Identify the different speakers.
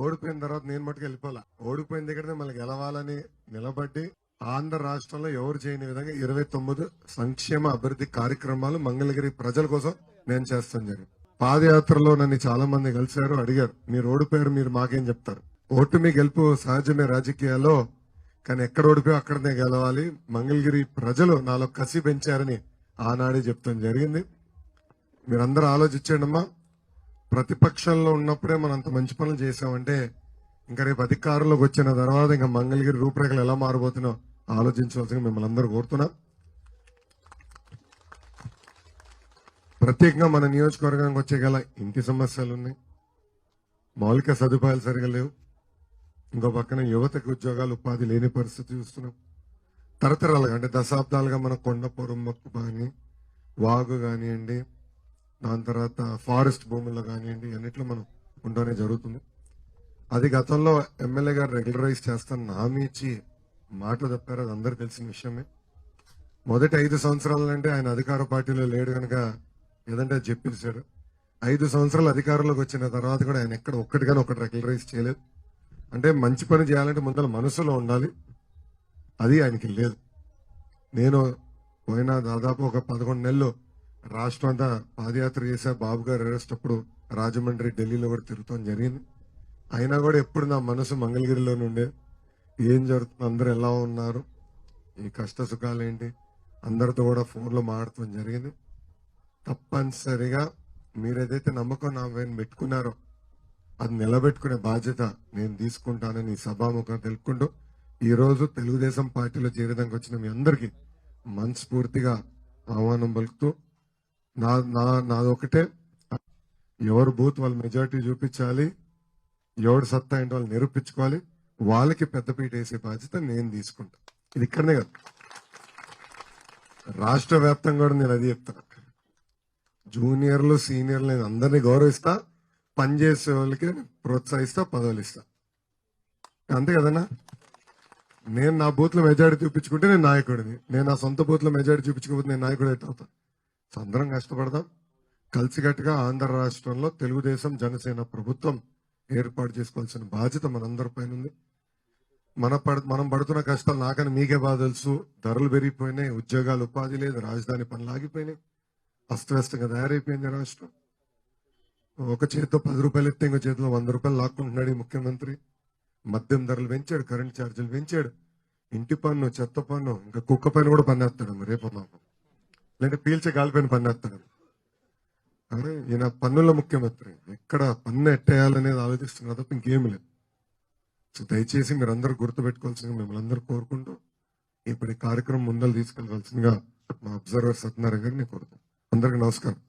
Speaker 1: ఓడిపోయిన తర్వాత నేను మటుకు వెళ్ళిపోలే. ఓడిపోయిన దగ్గరనే మళ్ళీ గెలవాలని నిలబడి ఆంధ్ర రాష్ట్రంలో ఎవరు చేయని విధంగా 29 సంక్షేమ అభివృద్ధి కార్యక్రమాలు మంగళగిరి ప్రజల కోసం నేను చేస్తాను జరిగింది. పాదయాత్రలో నన్ను చాలా మంది కలిశారు, అడిగారు మీరు ఓడిపోయారు, మీరు మాకేం చెప్తారు? ఓటమి గెలుపు సహజమే రాజకీయాల్లో, కానీ ఎక్కడ ఓడిపోయా అక్కడనే గెలవాలి. మంగళగిరి ప్రజలు నాలో కసి పెంచారని ఆనాడే చెప్తాను జరిగింది. మీరందరూ ఆలోచించండి అమ్మా, ప్రతిపక్షంలో ఉన్నప్పుడే మనం అంత మంచి పనులు చేసామంటే ఇంకా రేపు అధికారంలోకి వచ్చిన తర్వాత ఇంకా మంగళగిరి రూపురేఖలు ఎలా మారబోతున్నా ఆలోచించవలసింది మిమ్మల్ని అందరూ కోరుతున్నా. ప్రత్యేకంగా మన నియోజకవర్గానికి వచ్చే గల ఇంటి సమస్యలు ఉన్నాయి, మౌలిక సదుపాయాలు సరిగా లేవు, ఇంకో పక్కన యువతకు ఉద్యోగాలు ఉపాధి లేని పరిస్థితి చూస్తున్నాం. తరతరాలుగా అంటే దశాబ్దాలుగా మన కొండ పొరుమ్మక్కు కానీ వాగు కానివ్వండి, దాని తర్వాత ఫారెస్ట్ భూముల్లో కానివ్వండి, అన్నిట్లో మనం ఉండనే జరుగుతుంది. అది గతంలో ఎమ్మెల్యే గారు రెగ్యులరైజ్ చేస్తానని హామీ ఇచ్చి మాటలు తప్పారు, అది అందరు తెలిసిన విషయమే. మొదటి 5 సంవత్సరాలంటే ఆయన అధికార పార్టీలో లేడు కనుక ఏదంటే చెప్పేశాడు. 5 సంవత్సరాలు అధికారంలోకి వచ్చిన తర్వాత కూడా ఆయన ఎక్కడ ఒక్కటిగానే ఒకటి రెగ్యులరైజ్ చేయలేదు. అంటే మంచి పని చేయాలంటే ముందర మనసులో ఉండాలి, అది ఆయనకి లేదు. నేను పోయిన దాదాపు ఒక 11 నెలలు రాష్ట్రం అంతా పాదయాత్ర చేశా. బాబు గారు అరెస్ట్ అప్పుడు రాజమండ్రి, ఢిల్లీలో కూడా తిరుగుతాం జరిగింది. అయినా కూడా ఎప్పుడు నా మనసు మంగళగిరిలో నుండే ఏం జరుగుతుంది, అందరూ ఎలా ఉన్నారు, ఈ కష్ట సుఖాలు ఏంటి, అందరితో కూడా ఫోన్లో మాట్లాడటం జరిగింది. తప్పనిసరిగా మీరేదైతే నమ్మకం నా పైన పెట్టుకున్నారో అది నిలబెట్టుకునే బాధ్యత నేను తీసుకుంటానని సభాముఖంగా తెలుపుకుంటూ ఈ రోజు తెలుగుదేశం పార్టీలో చేరేదానికి వచ్చిన మీ అందరికీ మనస్ఫూర్తిగా ఆహ్వానం పలుకుతూ నాదొకటే, ఎవరు బూత్ వాళ్ళు మెజారిటీ చూపించాలి, ఎవడు సత్తా ఏంటో వాళ్ళు నిరూపించుకోవాలి, వాళ్ళకి పెద్దపీట వేసే బాధ్యత నేను తీసుకుంటా. ఇది ఇక్కడనే కాదు, రాష్ట్ర వ్యాప్తంగా కూడా నేను అది చెప్తాను. జూనియర్లు సీనియర్లు నేను అందరినీ గౌరవిస్తా, పనిచేసే వాళ్ళకి ప్రోత్సహిస్తా, పదవులు ఇస్తా, అంతే కదన్నా. నేను నా బూత్ లో మెజారిటీ చూపించుకుంటే నేను నాయకుడిని, నేను నా సొంత బూత్ లో మెజారిటీ చూపించుకోకపోతే నేను నాయకుడు అయితే అవుతాను. అందరం కష్టపడదాం, కలిసికట్టుగా ఆంధ్ర రాష్ట్రంలో తెలుగుదేశం జనసేన ప్రభుత్వం ఏర్పాటు చేసుకోవాల్సిన బాధ్యత మనందరి పైన ఉంది. మనం పడుతున్న కష్టాలు నాకని మీకే బాగా తెలుసు. ధరలు పెరిగిపోయినాయి, ఉద్యోగాలు ఉపాధి లేదు, రాజధాని పనులు ఆగిపోయినాయి, అస్తవ్యస్తంగా తయారైపోయింది రాష్ట్రం. ఒక చేతితో 10 రూపాయలు ఎత్తే ఇంకో చేతిలో 100 రూపాయలు లాక్కుంటున్నాడు ఈ ముఖ్యమంత్రి. మద్యం ధరలు పెంచాడు, కరెంట్ ఛార్జీలు పెంచాడు, ఇంటి పన్ను, చెత్త పన్ను, ఇంకా కుక్క పైన కూడా పన్నేస్తాడు రేపు మాకు, లేదంటే పీల్చే గాలి పైన పన్నేస్తాడు. అరే ఈయన పన్నుల ముఖ్యమంత్రి, ఎక్కడ పన్ను ఎట్టేయాలనేది ఆలోచిస్తున్నా తప్ప ఇంకేమీ లేదు. సో దయచేసి మీరందరూ గుర్తుపెట్టుకోవాల్సిందిగా మిమ్మల్ని అందరూ కోరుకుంటూ ఇప్పుడు ఈ కార్యక్రమం ముందలు తీసుకెళ్లవలసిందిగా మా అబ్జర్వర్ సత్యనారాయణ గారిని కోరుతాం. అందరికీ నమస్కారం.